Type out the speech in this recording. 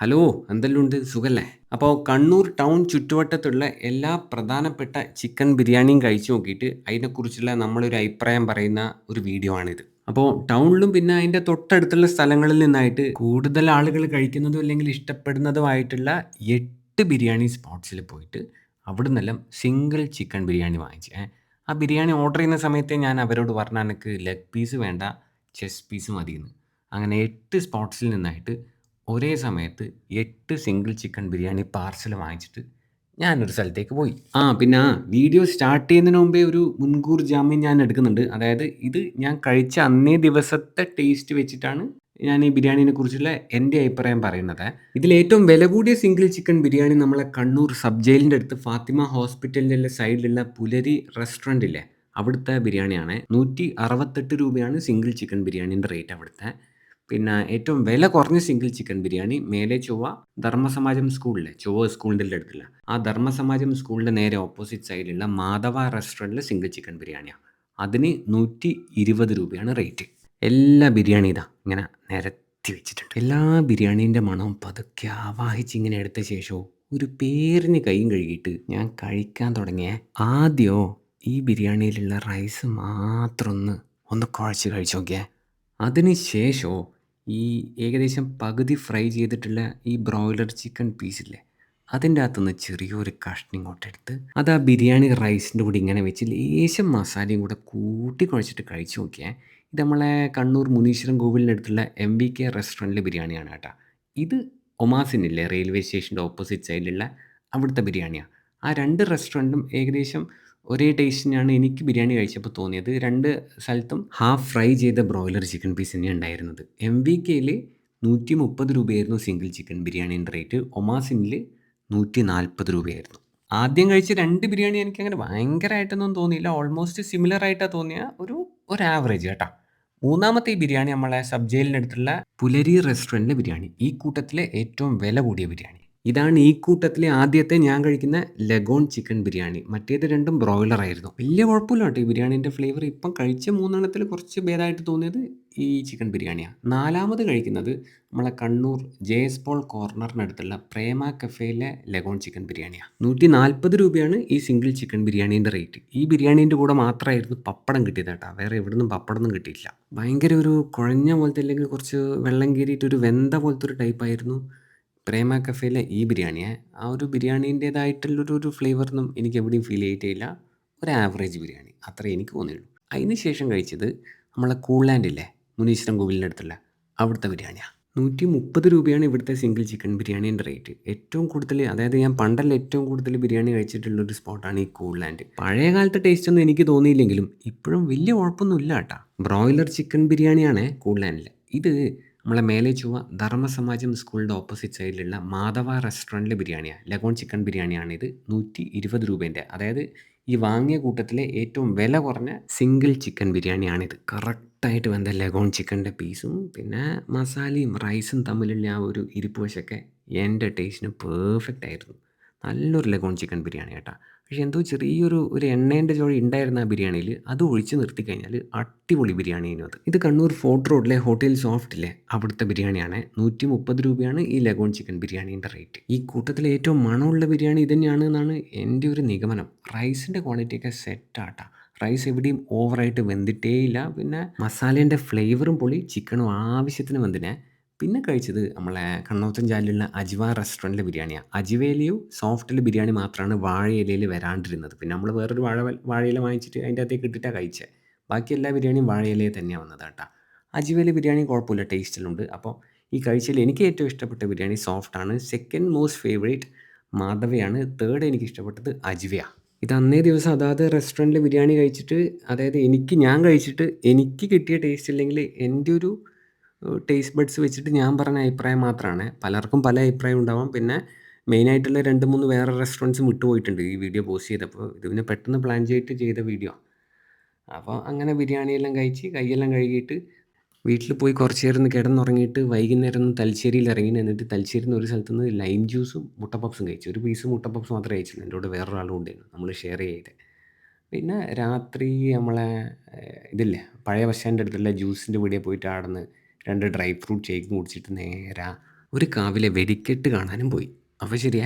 Hello, എന്തെല്ലുണ്ട്? സുഖല്ലേ? അപ്പോൾ Kannur town ചുറ്റുവട്ടത്തുള്ള എല്ലാ പ്രധാനപ്പെട്ട ചിക്കൻ ബിരിയാണിയും കഴിച്ചു നോക്കിയിട്ട് അതിനെക്കുറിച്ചുള്ള നമ്മളൊരു അഭിപ്രായം പറയുന്ന ഒരു വീഡിയോ ആണിത്. അപ്പോൾ ടൗണിലും പിന്നെ അതിൻ്റെ തൊട്ടടുത്തുള്ള സ്ഥലങ്ങളിൽ നിന്നായിട്ട് കൂടുതൽ ആളുകൾ കഴിക്കുന്നതും അല്ലെങ്കിൽ ഇഷ്ടപ്പെടുന്നതുമായിട്ടുള്ള 8 ബിരിയാണി സ്പോട്സിൽ പോയിട്ട് അവിടുന്നെല്ലാം സിംഗിൾ ചിക്കൻ ബിരിയാണി വാങ്ങിച്ച് ആ ബിരിയാണി ഓർഡർ ചെയ്യുന്ന സമയത്തെ ഞാൻ അവരോട് പറഞ്ഞ എനിക്ക് ലെഗ് പീസ് വേണ്ട, ചെസ്റ്റ് പീസ് മതിയെന്ന്. അങ്ങനെ 8 സ്പോട്സിൽ നിന്നായിട്ട് ഒരേ സമയത്ത് 8 സിംഗിൾ ചിക്കൻ ബിരിയാണി പാർസൽ വാങ്ങിച്ചിട്ട് ഞാനൊരു സ്ഥലത്തേക്ക് പോയി. പിന്നെ വീഡിയോ സ്റ്റാർട്ട് ചെയ്യുന്നതിന് മുമ്പേ ഒരു മുൻകൂർ ജാമ്യം ഞാൻ എടുക്കുന്നുണ്ട്. അതായത് ഇത് ഞാൻ കഴിച്ച അന്നേ ദിവസത്തെ ടേസ്റ്റ് വെച്ചിട്ടാണ് ഞാൻ ഈ ബിരിയാണിനെ കുറിച്ചുള്ള എൻ്റെ അഭിപ്രായം പറയുന്നത്. ഇതിലേറ്റവും വില കൂടിയ സിംഗിൾ ചിക്കൻ ബിരിയാണി നമ്മളെ കണ്ണൂർ സബ് ജയിലിൻ്റെ അടുത്ത് ഫാത്തിമ ഹോസ്പിറ്റലിൻ്റെ സൈഡിലുള്ള പുലരി റെസ്റ്റോറൻ്റ് ഇല്ലേ, അവിടുത്തെ ബിരിയാണിയാണ്. 168 രൂപയാണ് സിംഗിൾ ചിക്കൻ ബിരിയാണീൻ്റെ റേറ്റ് അവിടുത്തെ. പിന്നെ ഏറ്റവും വില കുറഞ്ഞ സിംഗിൾ ചിക്കൻ ബിരിയാണി മേലെ ചൊവ്വ ധർമ്മസമാജം സ്കൂളിലെ ചൊവ്വ സ്കൂളിൻ്റെ അടുത്തുള്ള ആ ധർമ്മസമാജം സ്കൂളിൻ്റെ നേരെ ഓപ്പോസിറ്റ് സൈഡിലുള്ള മാധവ റെസ്റ്റോറൻറ്റിലെ സിംഗിൾ ചിക്കൻ ബിരിയാണിയാണ്. അതിന് 120 രൂപയാണ് റേറ്റ്. എല്ലാ ബിരിയാണി ഇതാ ഇങ്ങനെ നിരത്തി വെച്ചിട്ടുണ്ട്. എല്ലാ ബിരിയാണീൻ്റെ മണവും പതുക്കെ ആവാഹിച്ച് ഇങ്ങനെ എടുത്ത ശേഷവും ഒരു പേരിന് കൈയും കഴുകിയിട്ട് ഞാൻ കഴിക്കാൻ തുടങ്ങിയ ആദ്യമോ ഈ ബിരിയാണിയിലുള്ള റൈസ് മാത്രം ഒന്ന് കുഴച്ച് കഴിച്ചു നോക്കിയേ. അതിന് ശേഷമോ ഈ ഏകദേശം പകുതി ഫ്രൈ ചെയ്തിട്ടുള്ള ഈ ബ്രോയിലർ ചിക്കൻ പീസില്ലേ, അതിൻ്റെ അകത്തുനിന്ന് ചെറിയൊരു കഷ്ണം ഇങ്ങോട്ടെടുത്ത് അത് ആ ബിരിയാണി റൈസിൻ്റെ കൂടെ ഇങ്ങനെ വെച്ച് ലേശം മസാലയും കൂടെ കൂട്ടി കുഴച്ചിട്ട് കഴിച്ചു നോക്കിയേ. ഇത് നമ്മളെ കണ്ണൂർ മുനീശ്വരൻ കോവിലിനടുത്തുള്ള MVK റെസ്റ്റോറൻറ്റിലെ ബിരിയാണിയാണ് കേട്ടോ. ഇത് ഒമാസിനില്ലേ റെയിൽവേ സ്റ്റേഷൻ്റെ ഓപ്പോസിറ്റ് സൈഡിലുള്ള അവിടുത്തെ ബിരിയാണിയാണ്. ആ 2 റെസ്റ്റോറൻറ്റും ഏകദേശം ഒരേ ടേസ്റ്റിനാണ് എനിക്ക് ബിരിയാണി കഴിച്ചപ്പോൾ തോന്നിയത്. 2 സ്ഥലത്തും ഹാഫ് ഫ്രൈ ചെയ്ത ബ്രോയിലർ ചിക്കൻ പീസ് തന്നെയാണ് ഉണ്ടായിരുന്നത്. MVKയിൽ 130 രൂപയായിരുന്നു സിംഗിൾ ചിക്കൻ ബിരിയാണീൻ്റെ റേറ്റ്. ഒമാസിനിൽ 140 രൂപയായിരുന്നു. ആദ്യം കഴിച്ച 2 ബിരിയാണി എനിക്കങ്ങനെ ഭയങ്കരമായിട്ടൊന്നും തോന്നിയില്ല. ഓൾമോസ്റ്റ് സിമിലർ ആയിട്ടാണ് തോന്നിയ ഒരു ആവറേജ് കേട്ടോ. മൂന്നാമത്തെ ഈ ബിരിയാണി നമ്മളെ സബ് ജയിലിനടുത്തുള്ള പുലരി റെസ്റ്റോറൻറ്റിലെ ബിരിയാണി. ഈ കൂട്ടത്തിലെ ഏറ്റവും വില കൂടിയ ബിരിയാണി. ഇതാണ് ഈ കൂട്ടത്തിലെ ആദ്യത്തെ ഞാൻ കഴിക്കുന്ന ലഗോൺ ചിക്കൻ ബിരിയാണി. മറ്റേത് രണ്ടും ബ്രോയിലർ ആയിരുന്നു. വലിയ കുഴപ്പമില്ല കേട്ടോ ഈ ബിരിയാണീൻ്റെ ഫ്ലേവർ. ഇപ്പം കഴിച്ച 3 കുറച്ച് ഭേദമായിട്ട് തോന്നിയത് ഈ ചിക്കൻ ബിരിയാണിയാണ്. നാലാമത് കഴിക്കുന്നത് നമ്മളെ കണ്ണൂർ JS പോൾ കോർണറിനടുത്തുള്ള പ്രേമ കഫേയിലെ ലഗോൺ ചിക്കൻ ബിരിയാണിയാണ്. 140 രൂപയാണ് ഈ സിംഗിൾ ചിക്കൻ ബിരിയാണീൻ്റെ റേറ്റ്. ഈ ബിരിയാണീൻ്റെ കൂടെ മാത്രമായിരുന്നു പപ്പടം കിട്ടിയത് കേട്ടോ. വേറെ എവിടുന്നും പപ്പടമൊന്നും കിട്ടിയില്ല. ഭയങ്കര ഒരു കുഴഞ്ഞ പോലത്തെ അല്ലെങ്കിൽ കുറച്ച് വെള്ളം കയറിയിട്ട് ഒരു വെന്ത പോലത്തെ ഒരു ടൈപ്പായിരുന്നു പ്രേമ കഫേയിലെ ഈ ബിരിയാണിയെ. ആ ഒരു ബിരിയാണീൻ്റേതായിട്ടുള്ളൊരു ഫ്ലേവറൊന്നും എനിക്ക് എവിടെയും ഫീൽ ചെയ്തിട്ടേയില്ല. ഒരു ആവറേജ് ബിരിയാണി അത്രേ എനിക്ക് തോന്നിയുള്ളൂ. അതിന് ശേഷം കഴിച്ചത് നമ്മളെ കൂൾ ലാൻഡ് ഇല്ലേ മുനീശ്വരൻ കോവിലിൻ്റെ അടുത്തുള്ള അവിടുത്തെ ബിരിയാണിയാണ്. 130 രൂപയാണ് ഇവിടുത്തെ സിംഗിൾ ചിക്കൻ ബിരിയാണീൻ്റെ റേറ്റ്. ഏറ്റവും കൂടുതൽ, അതായത് ഞാൻ പണ്ടല്ല ഏറ്റവും കൂടുതൽ ബിരിയാണി കഴിച്ചിട്ടുള്ളൊരു സ്പോട്ടാണ് ഈ കൂൾ ലാൻഡ്. പഴയ കാലത്തെ ടേസ്റ്റൊന്നും എനിക്ക് തോന്നിയില്ലെങ്കിലും ഇപ്പോഴും വലിയ കുഴപ്പമൊന്നുമില്ല കേട്ടോ. ബ്രോയിലർ ചിക്കൻ ബിരിയാണിയാണ് കൂൾ ലാൻഡിൽ. ഇത് നമ്മളെ മേലെ ചൊവ്വ ധർമ്മസമാജം സ്കൂളിൻ്റെ ഓപ്പോസിറ്റ് സൈഡിലുള്ള മാധവ റെസ്റ്റോറൻറ്റിലെ ബിരിയാണിയാണ്. Leghorn chicken ബിരിയാണിയാണിത്. 120 രൂപേൻ്റെ, അതായത് ഈ വാങ്ങിയ കൂട്ടത്തിലെ ഏറ്റവും വില കുറഞ്ഞ സിംഗിൾ ചിക്കൻ ബിരിയാണിയാണിത്. കറക്റ്റായിട്ട് വെന്ത ലഗോൺ ചിക്കൻ്റെ പീസും പിന്നെ മസാലയും റൈസും തമ്മിലുള്ള ആ ഒരു ഇരിപ്പ് വശമൊക്കെ എൻ്റെ ടേസ്റ്റിന് പെർഫെക്റ്റ് ആയിരുന്നു. നല്ലൊരു ലഗോൺ ചിക്കൻ ബിരിയാണി കേട്ടോ. പക്ഷേ എന്തോ ചെറിയൊരു എണ്ണേൻ്റെ ചുവ ഉണ്ടായിരുന്ന ആ ബിരിയാണിയിൽ അത് ഒഴിച്ച് നിർത്തി കഴിഞ്ഞാൽ അടിപൊളി ബിരിയാണിയായിരുന്നു അത്. ഇത് കണ്ണൂർ ഫോർട്ട് റോഡിലെ ഹോട്ടൽ സോഫ്റ്റ് ഇല്ലേ അവിടുത്തെ ബിരിയാണിയാണ്. 130 രൂപയാണ് ഈ ലഗോൺ ചിക്കൻ ബിരിയാണീൻ്റെ റേറ്റ്. ഈ കൂട്ടത്തിലെ ഏറ്റവും മണമുള്ള ബിരിയാണി ഇത് തന്നെയാണ് എന്നാണ് എൻ്റെ ഒരു നിഗമനം. റൈസിൻ്റെ ക്വാളിറ്റിയൊക്കെ സെറ്റാട്ടാ. റൈസ് എവിടെയും ഓവറായിട്ട് വെന്തിട്ടേയില്ല. പിന്നെ മസാലേൻ്റെ ഫ്ലേവറും പൊളി, ചിക്കനും ആവശ്യത്തിന് വെന്തിനെ. പിന്നെ കഴിച്ചത് നമ്മളെ കണ്ണോത്തൻ ചാലിലുള്ള അജ്വ റെസ്റ്റോറൻറ്റിലെ ബിരിയാണിയാണ്. അജ്വയിലെയും സോഫ്റ്റിൽ ബിരിയാണി മാത്രമാണ് വാഴയിലയിൽ വരാണ്ടിരുന്നത്. പിന്നെ നമ്മൾ വേറൊരു വാഴയില വാങ്ങിച്ചിട്ട് അതിൻ്റെ അകത്തേക്ക് ഇട്ടിട്ടാണ് കഴിച്ചത്. ബാക്കി എല്ലാ ബിരിയാണിയും വാഴയിലയിൽ തന്നെയാണ് വന്നത് കേട്ടോ. അജ്വയിലെ ബിരിയാണി കുഴപ്പമില്ല, ടേസ്റ്റിലുണ്ട്. അപ്പോൾ ഈ കഴിച്ചതിൽ എനിക്ക് ഏറ്റവും ഇഷ്ടപ്പെട്ട ബിരിയാണി സോഫ്റ്റാണ്. സെക്കൻഡ് മോസ്റ്റ് ഫേവറേറ്റ് മാധവയാണ്. തേർഡ് എനിക്ക് ഇഷ്ടപ്പെട്ടത് അജ്വയാണ്. ഇത് അന്നേ ദിവസം അതാത് റെസ്റ്റോറൻറ്റിലെ ബിരിയാണി കഴിച്ചിട്ട്, അതായത് ഞാൻ കഴിച്ചിട്ട് എനിക്ക് കിട്ടിയ ടേസ്റ്റ് ഇല്ലെങ്കിൽ എൻ്റെ ഒരു ടേസ്റ്റ് ബഡ്സ് വെച്ചിട്ട് ഞാൻ പറഞ്ഞ അഭിപ്രായം മാത്രമാണ്. പലർക്കും പല അഭിപ്രായം ഉണ്ടാവാം. പിന്നെ മെയിനായിട്ടുള്ള 2, 3 വേറെ റെസ്റ്റോറൻറ്റ്സും വിട്ടുപോയിട്ടുണ്ട് ഈ വീഡിയോ പോസ്റ്റ് ചെയ്തപ്പോൾ. ഇത് പിന്നെ പെട്ടെന്ന് പ്ലാൻ ചെയ്തിട്ട് ചെയ്ത വീഡിയോ. അപ്പോൾ അങ്ങനെ ബിരിയാണിയെല്ലാം കഴിച്ച് കൈയെല്ലാം കഴുകിയിട്ട് വീട്ടിൽ പോയി കുറച്ച് നേരം ഒന്ന് കിടന്നുറങ്ങിയിട്ട് വൈകുന്നേരം ഒന്ന് തലശ്ശേരിയിൽ ഇറങ്ങി. എന്നിട്ട് തലശ്ശേരിയിൽ നിന്ന് ഒരു സ്ഥലത്ത് നിന്ന് ലൈം ജ്യൂസും മുട്ട പപ്സും കഴിച്ചു. ഒരു പീസ് മുട്ട പപ്സ് മാത്രമേ കഴിച്ചുള്ളൂ. എൻ്റെ കൂടെ വേറൊരാളും ഉണ്ടായിരുന്നു. നമ്മൾ ഷെയർ ചെയ്ത്. പിന്നെ രാത്രി നമ്മളെ ഇതില്ലേ പഴയ ബസ് സ്റ്റാൻഡിൻ്റെ അടുത്തുള്ള ജ്യൂസിൻ്റെ പീടികയിൽ പോയിട്ട് അവിടുന്ന് 2 ഡ്രൈ ഫ്രൂട്ട് ഷേക്കും കുടിച്ചിട്ട് നേരെ ഒരു കാവിലെ വെടിക്കെട്ട് കാണാനും പോയി. അപ്പോൾ ശരിയേ.